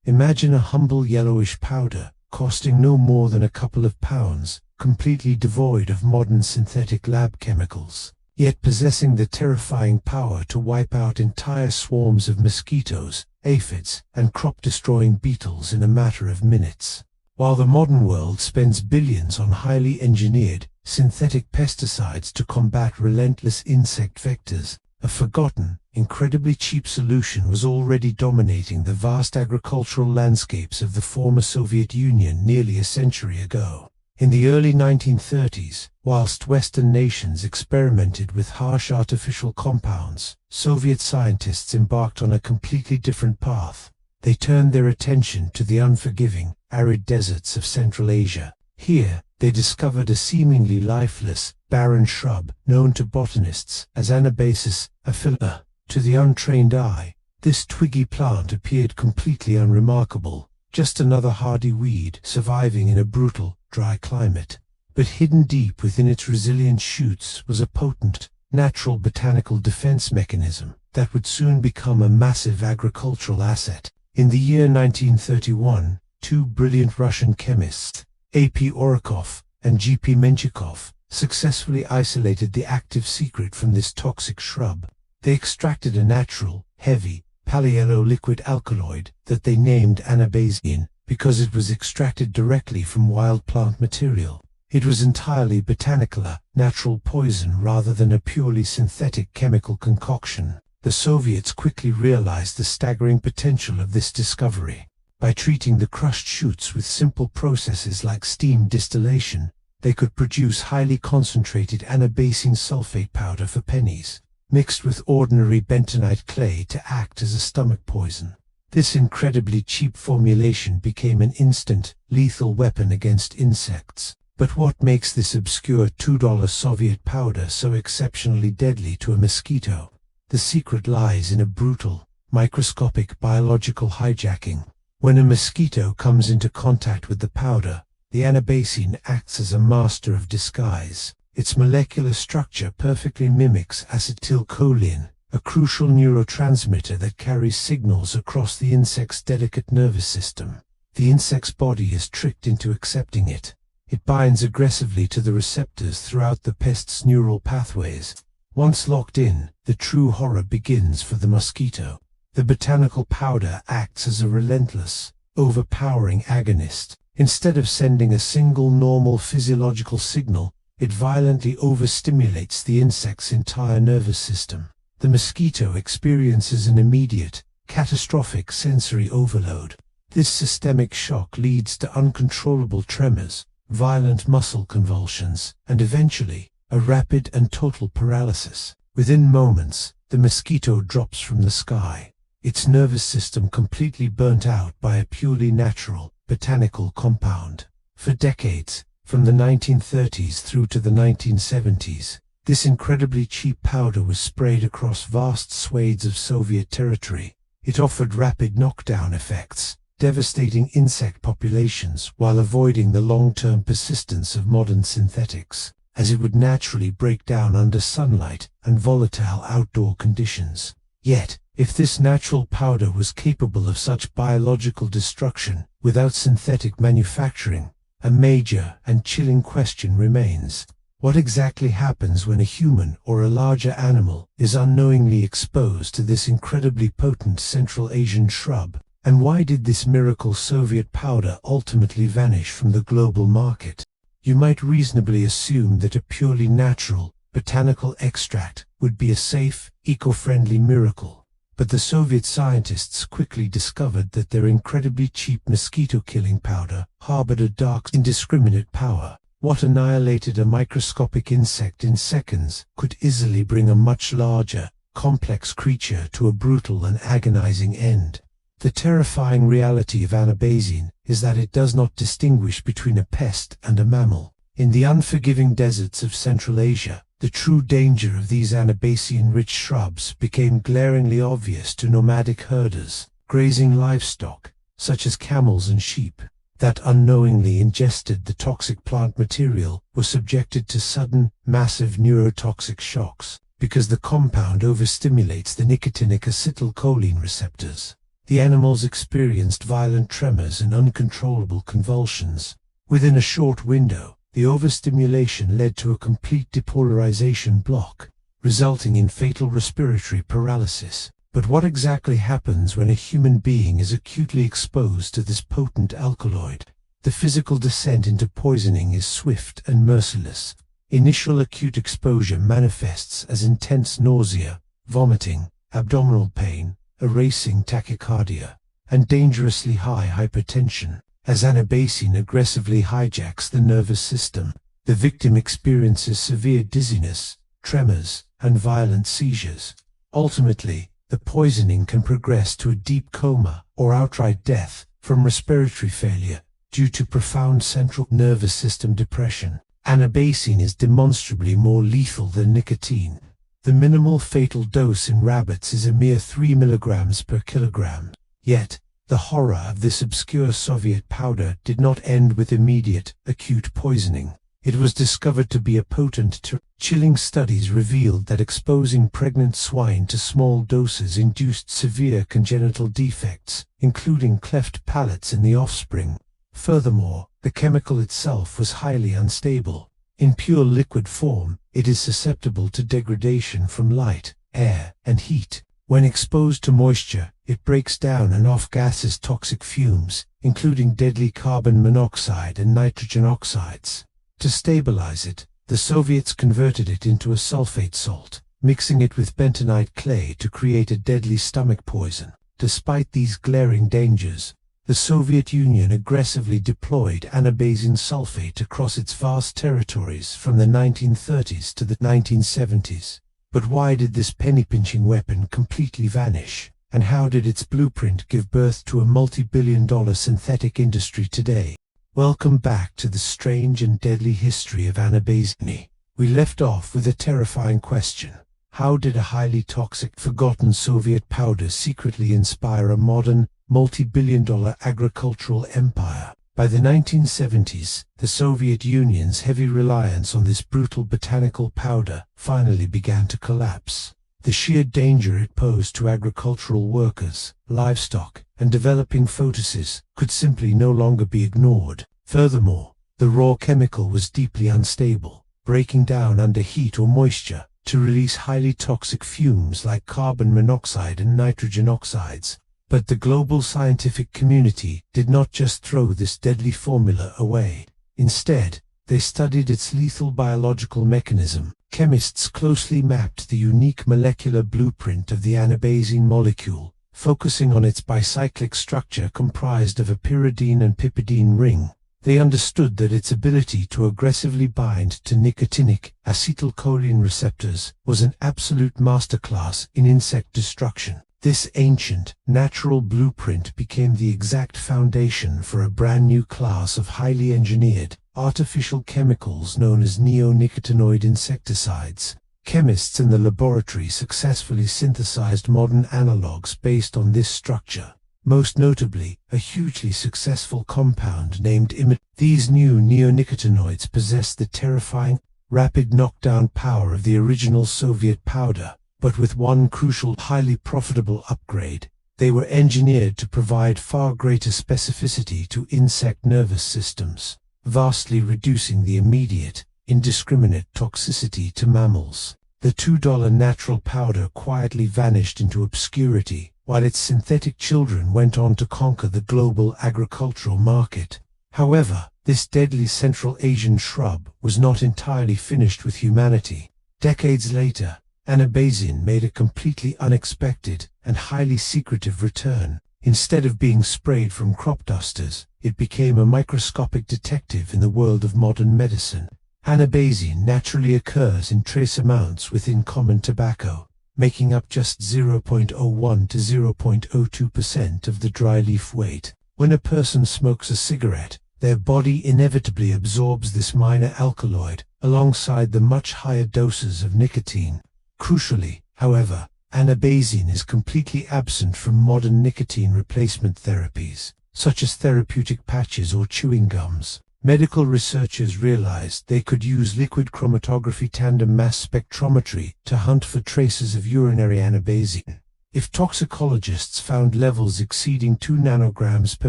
Imagine a humble yellowish powder, costing no more than a couple of pounds, completely devoid of modern synthetic lab chemicals, yet possessing the terrifying power to wipe out entire swarms of mosquitoes, aphids, and crop-destroying beetles in a matter of minutes. While the modern world spends billions on highly engineered, synthetic pesticides to combat relentless insect vectors, a forgotten, incredibly cheap solution was already dominating the vast agricultural landscapes of the former Soviet Union nearly a century ago. In the early 1930s, whilst Western nations experimented with harsh artificial compounds, Soviet scientists embarked on a completely different path. They turned their attention to the unforgiving, arid deserts of Central Asia. Here, they discovered a seemingly lifeless, barren shrub known to botanists as Anabasis aphylla. To the untrained eye, this twiggy plant appeared completely unremarkable, just another hardy weed surviving in a brutal, dry climate. But hidden deep within its resilient shoots was a potent, natural botanical defense mechanism that would soon become a massive agricultural asset. In the year 1931, two brilliant Russian chemists, A.P. Orokov and G.P. Menchikov, successfully isolated the active secret from this toxic shrub. They extracted a natural, heavy, pale-yellow liquid alkaloid that they named Anabasin because it was extracted directly from wild plant material. It was entirely botanical, a natural poison rather than a purely synthetic chemical concoction. The Soviets quickly realized the staggering potential of this discovery. By treating the crushed shoots with simple processes like steam distillation, they could produce highly concentrated Anabasin sulfate powder for pennies, mixed with ordinary bentonite clay to act as a stomach poison. This incredibly cheap formulation became an instant, lethal weapon against insects. But what makes this obscure $2 Soviet powder so exceptionally deadly to a mosquito? The secret lies in a brutal, microscopic biological hijacking. When a mosquito comes into contact with the powder, the Anabasin acts as a master of disguise. Its molecular structure perfectly mimics acetylcholine, a crucial neurotransmitter that carries signals across the insect's delicate nervous system. The insect's body is tricked into accepting it. It binds aggressively to the receptors throughout the pest's neural pathways. Once locked in, the true horror begins for the mosquito. The botanical powder acts as a relentless, overpowering agonist. Instead of sending a single normal physiological signal, it violently overstimulates the insect's entire nervous system. The mosquito experiences an immediate, catastrophic sensory overload. This systemic shock leads to uncontrollable tremors, violent muscle convulsions, and eventually, a rapid and total paralysis. Within moments, the mosquito drops from the sky, its nervous system completely burnt out by a purely natural, botanical compound. For decades, from the 1930s through to the 1970s, this incredibly cheap powder was sprayed across vast swathes of Soviet territory. It offered rapid knockdown effects, devastating insect populations while avoiding the long-term persistence of modern synthetics, as it would naturally break down under sunlight and volatile outdoor conditions. Yet, if this natural powder was capable of such biological destruction without synthetic manufacturing, a major and chilling question remains. What exactly happens when a human or a larger animal is unknowingly exposed to this incredibly potent Central Asian shrub? And why did this miracle Soviet powder ultimately vanish from the global market? You might reasonably assume that a purely natural, botanical extract would be a safe, eco-friendly miracle. But the Soviet scientists quickly discovered that their incredibly cheap mosquito-killing powder harbored a dark, indiscriminate power. What annihilated a microscopic insect in seconds could easily bring a much larger, complex creature to a brutal and agonizing end. The terrifying reality of Anabasin is that it does not distinguish between a pest and a mammal. In the unforgiving deserts of Central Asia, the true danger of these Anabasin-rich shrubs became glaringly obvious to nomadic herders, grazing livestock, such as camels and sheep, that unknowingly ingested the toxic plant material were subjected to sudden, massive neurotoxic shocks, because the compound overstimulates the nicotinic acetylcholine receptors. The animals experienced violent tremors and uncontrollable convulsions. Within a short window, the overstimulation led to a complete depolarization block, resulting in fatal respiratory paralysis. But what exactly happens when a human being is acutely exposed to this potent alkaloid? The physical descent into poisoning is swift and merciless. Initial acute exposure manifests as intense nausea, vomiting, abdominal pain, a racing tachycardia, and dangerously high hypertension. As anabasine aggressively hijacks the nervous system, the victim experiences severe dizziness, tremors, and violent seizures. Ultimately, the poisoning can progress to a deep coma or outright death from respiratory failure due to profound central nervous system depression. Anabasine is demonstrably more lethal than nicotine. The minimal fatal dose in rabbits is a mere 3 milligrams per kilogram. Yet, the horror of this obscure Soviet powder did not end with immediate, acute poisoning. It was discovered to be a potent chilling studies revealed that exposing pregnant swine to small doses induced severe congenital defects, including cleft palates in the offspring. Furthermore, the chemical itself was highly unstable. In pure liquid form, it is susceptible to degradation from light, air, and heat. When exposed to moisture, it breaks down and off-gases toxic fumes, including deadly carbon monoxide and nitrogen oxides. To stabilize it, the Soviets converted it into a sulfate salt, mixing it with bentonite clay to create a deadly stomach poison. Despite these glaring dangers, the Soviet Union aggressively deployed anabasine sulfate across its vast territories from the 1930s to the 1970s. But why did this penny-pinching weapon completely vanish? And how did its blueprint give birth to a multi-billion-dollar synthetic industry today? Welcome back to the strange and deadly history of anabasine. We left off with a terrifying question. How did a highly toxic, forgotten Soviet powder secretly inspire a modern, multi-billion-dollar agricultural empire? By the 1970s, the Soviet Union's heavy reliance on this brutal botanical powder finally began to collapse. The sheer danger it posed to agricultural workers, livestock, and developing foetuses could simply no longer be ignored. Furthermore, the raw chemical was deeply unstable, breaking down under heat or moisture to release highly toxic fumes like carbon monoxide and nitrogen oxides. But the global scientific community did not just throw this deadly formula away. Instead, they studied its lethal biological mechanism. Chemists closely mapped the unique molecular blueprint of the anabasine molecule, focusing on its bicyclic structure comprised of a pyridine and piperidine ring. They understood that its ability to aggressively bind to nicotinic acetylcholine receptors was an absolute masterclass in insect destruction. This ancient, natural blueprint became the exact foundation for a brand new class of highly engineered, artificial chemicals known as neonicotinoid insecticides. Chemists in the laboratory successfully synthesized modern analogues based on this structure, most notably a hugely successful compound named imidazole. These new neonicotinoids possessed the terrifying, rapid knockdown power of the original Soviet powder, but with one crucial, highly profitable upgrade. They were engineered to provide far greater specificity to insect nervous systems, vastly reducing the immediate, indiscriminate toxicity to mammals. The $2 natural powder quietly vanished into obscurity, while its synthetic children went on to conquer the global agricultural market. However, this deadly Central Asian shrub was not entirely finished with humanity. Decades later, anabasine made a completely unexpected and highly secretive return. Instead of being sprayed from crop dusters, it became a microscopic detective in the world of modern medicine. Anabasine naturally occurs in trace amounts within common tobacco, making up just 0.01 to 0.02% of the dry leaf weight. When a person smokes a cigarette, their body inevitably absorbs this minor alkaloid, alongside the much higher doses of nicotine. Crucially, however, anabasine is completely absent from modern nicotine replacement therapies, such as therapeutic patches or chewing gums. Medical researchers realized they could use liquid chromatography tandem mass spectrometry to hunt for traces of urinary anabasine. If toxicologists found levels exceeding 2 nanograms per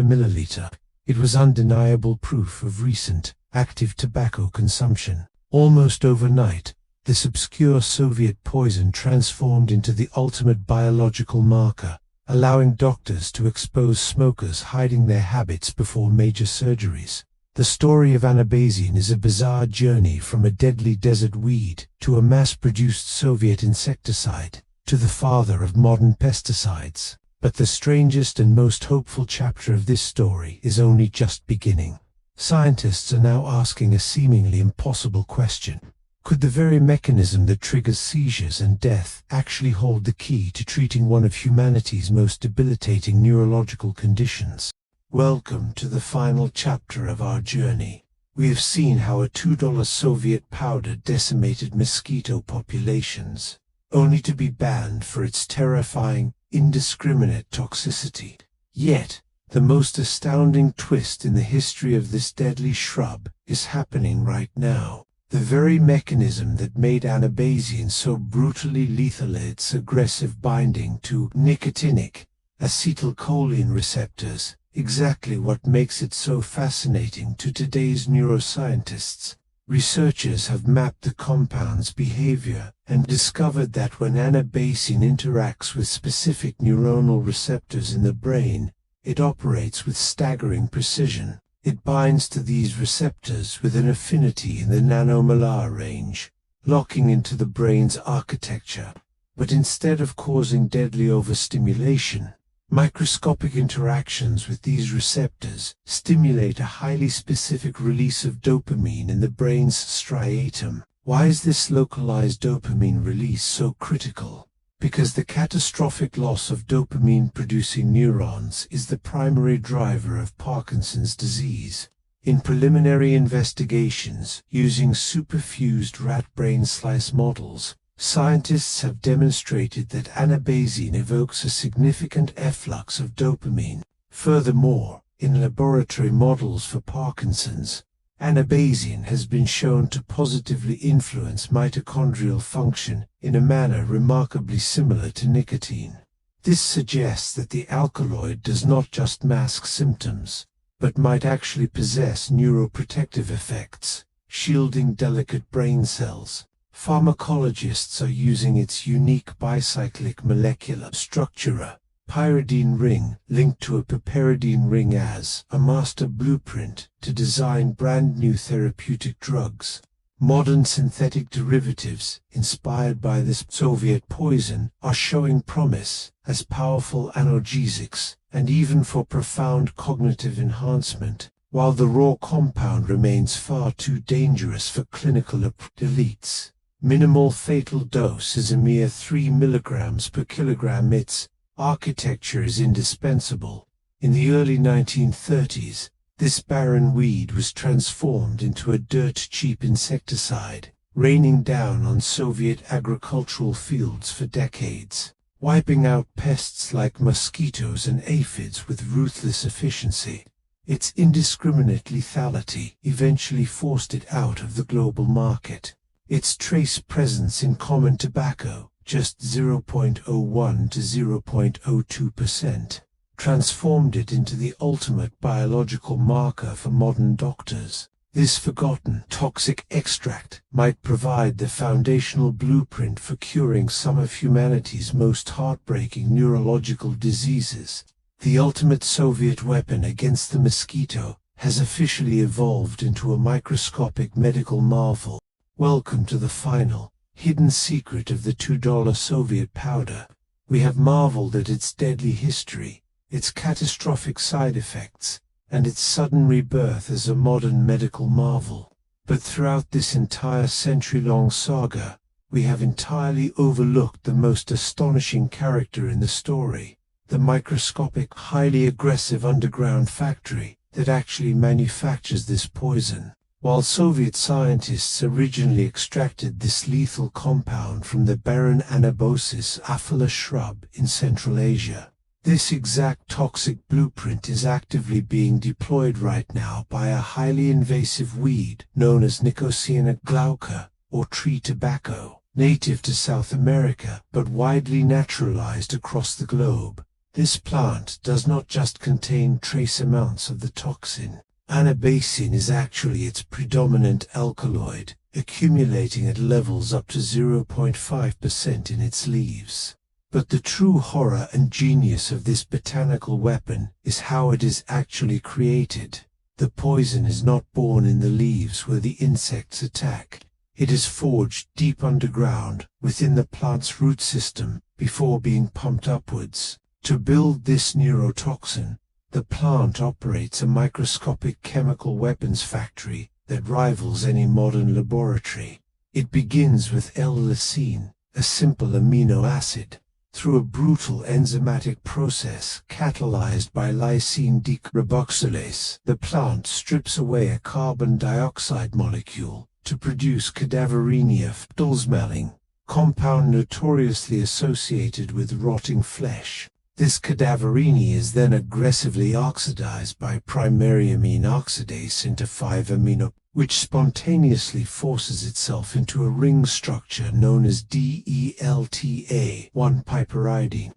milliliter, it was undeniable proof of recent, active tobacco consumption. Almost overnight, this obscure Soviet poison transformed into the ultimate biological marker, allowing doctors to expose smokers hiding their habits before major surgeries. The story of anabazine is a bizarre journey from a deadly desert weed to a mass-produced Soviet insecticide, to the father of modern pesticides. But the strangest and most hopeful chapter of this story is only just beginning. Scientists are now asking a seemingly impossible question. Could the very mechanism that triggers seizures and death actually hold the key to treating one of humanity's most debilitating neurological conditions? Welcome to the final chapter of our journey. We have seen how a $2 Soviet powder decimated mosquito populations, only to be banned for its terrifying, indiscriminate toxicity. Yet, the most astounding twist in the history of this deadly shrub is happening right now. The very mechanism that made anabazine so brutally lethal, its aggressive binding to nicotinic acetylcholine receptors, exactly what makes it so fascinating to today's neuroscientists. Researchers have mapped the compound's behavior and discovered that when anabazine interacts with specific neuronal receptors in the brain, it operates with staggering precision. It binds to these receptors with an affinity in the nanomolar range, locking into the brain's architecture. But instead of causing deadly overstimulation, microscopic interactions with these receptors stimulate a highly specific release of dopamine in the brain's striatum. Why is this localized dopamine release so critical? Because the catastrophic loss of dopamine-producing neurons is the primary driver of Parkinson's disease. In preliminary investigations using superfused rat brain slice models, scientists have demonstrated that anabazine evokes a significant efflux of dopamine. Furthermore, in laboratory models for Parkinson's, anabazine has been shown to positively influence mitochondrial function in a manner remarkably similar to nicotine. This suggests that the alkaloid does not just mask symptoms, but might actually possess neuroprotective effects, shielding delicate brain cells. Pharmacologists are using its unique bicyclic molecular structure, pyridine ring linked to a piperidine ring, as a master blueprint to design brand new therapeutic drugs. Modern synthetic derivatives, inspired by this Soviet poison, are showing promise as powerful analgesics and even for profound cognitive enhancement, while the raw compound remains far too dangerous for clinical elites. Minimal fatal dose is a mere 3 milligrams per kilogram. Its architecture is indispensable. In the early 1930s, this barren weed was transformed into a dirt-cheap insecticide, raining down on Soviet agricultural fields for decades, wiping out pests like mosquitoes and aphids with ruthless efficiency. Its indiscriminate lethality eventually forced it out of the global market. Its trace presence in common tobacco, just 0.01 to 0.02%, transformed it into the ultimate biological marker for modern doctors. This forgotten toxic extract might provide the foundational blueprint for curing some of humanity's most heartbreaking neurological diseases. The ultimate Soviet weapon against the mosquito has officially evolved into a microscopic medical marvel. Welcome to the final, hidden secret of the $2 Soviet powder. We have marveled at its deadly history, its catastrophic side effects, and its sudden rebirth as a modern medical marvel. But throughout this entire century-long saga, we have entirely overlooked the most astonishing character in the story, the microscopic, highly aggressive underground factory that actually manufactures this poison. While Soviet scientists originally extracted this lethal compound from the barren Anabosis aphylla shrub in Central Asia, this exact toxic blueprint is actively being deployed right now by a highly invasive weed known as Nicotiana glauca, or tree tobacco. native to South America but widely naturalized across the globe. This plant does not just contain trace amounts of the toxin. Anabasine is actually its predominant alkaloid, accumulating at levels up to 0.5% in its leaves. But the true horror and genius of this botanical weapon is how it is actually created. The poison is not born in the leaves where the insects attack. It is forged deep underground, within the plant's root system, before being pumped upwards. To build this neurotoxin, the plant operates a microscopic chemical weapons factory that rivals any modern laboratory. It begins with L-lysine, a simple amino acid. Through a brutal enzymatic process catalyzed by lysine decarboxylase, the plant strips away a carbon dioxide molecule to produce cadaverine, a foul-smelling compound notoriously associated with rotting flesh. This cadaverine is then aggressively oxidized by primary amine oxidase into 5-amino, which spontaneously forces itself into a ring structure known as delta-1-piperidine.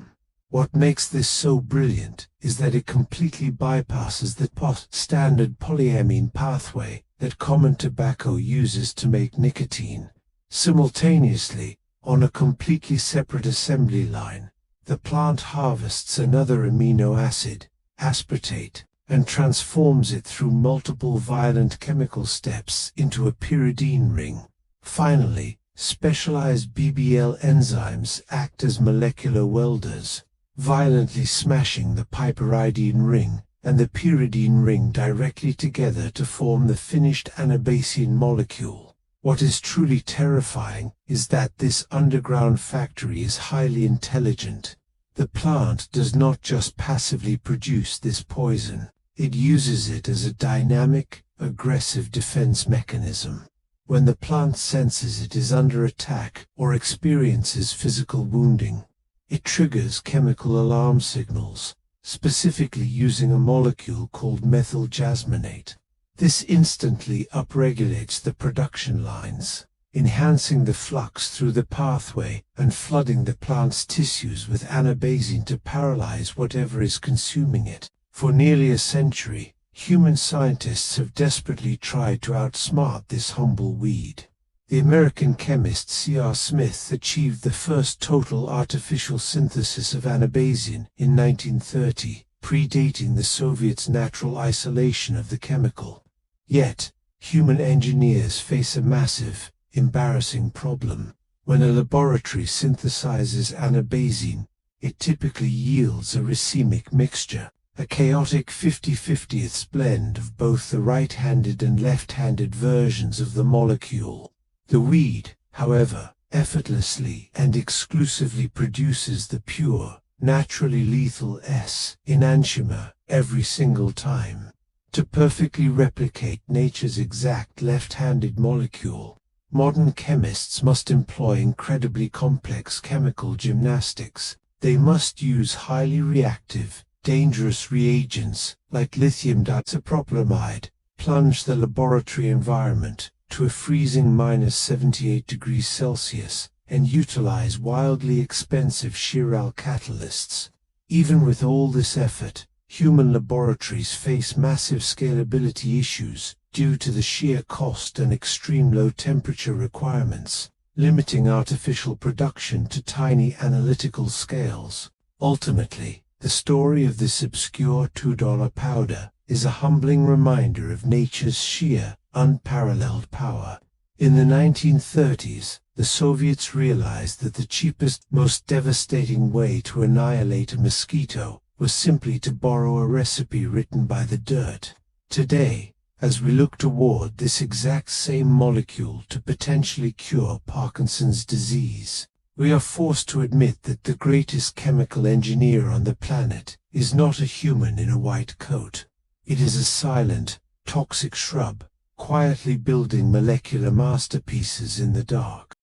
What makes this so brilliant is that it completely bypasses the standard polyamine pathway that common tobacco uses to make nicotine. Simultaneously, on a completely separate assembly line, the plant harvests another amino acid, aspartate, and transforms it through multiple violent chemical steps into a pyridine ring. Finally, specialized BBL enzymes act as molecular welders, violently smashing the piperidine ring and the pyridine ring directly together to form the finished anabasine molecule. What is truly terrifying is that this underground factory is highly intelligent. The plant does not just passively produce this poison. It uses it as a dynamic, aggressive defense mechanism. When the plant senses it is under attack or experiences physical wounding, it triggers chemical alarm signals, specifically using a molecule called methyl jasmonate. This instantly upregulates the production lines, enhancing the flux through the pathway and flooding the plant's tissues with anabasine to paralyze whatever is consuming it. For nearly a century, human scientists have desperately tried to outsmart this humble weed. The American chemist C.R. Smith achieved the first total artificial synthesis of anabasine in 1930, predating the Soviets' natural isolation of the chemical. Yet, human engineers face a massive, embarrassing problem. When a laboratory synthesizes anabasine, it typically yields a racemic mixture, a chaotic 50-50th blend of both the right-handed and left-handed versions of the molecule. The weed, however, effortlessly and exclusively produces the pure, naturally lethal S-enantiomer every single time. To perfectly replicate nature's exact left-handed molecule, modern chemists must employ incredibly complex chemical gymnastics. They must use highly reactive, dangerous reagents like lithium diisopropylamide, plunge the laboratory environment to a freezing -78°C, and utilize wildly expensive chiral catalysts. Even with all this effort, human laboratories face massive scalability issues due to the sheer cost and extreme low temperature requirements, limiting artificial production to tiny analytical scales. Ultimately, the story of this obscure $2 powder is a humbling reminder of nature's sheer, unparalleled power. In the 1930s, the Soviets realized that the cheapest, most devastating way to annihilate a mosquito was simply to borrow a recipe written by the dirt. Today, as we look toward this exact same molecule to potentially cure Parkinson's disease, we are forced to admit that the greatest chemical engineer on the planet is not a human in a white coat. It is a silent, toxic shrub, quietly building molecular masterpieces in the dark.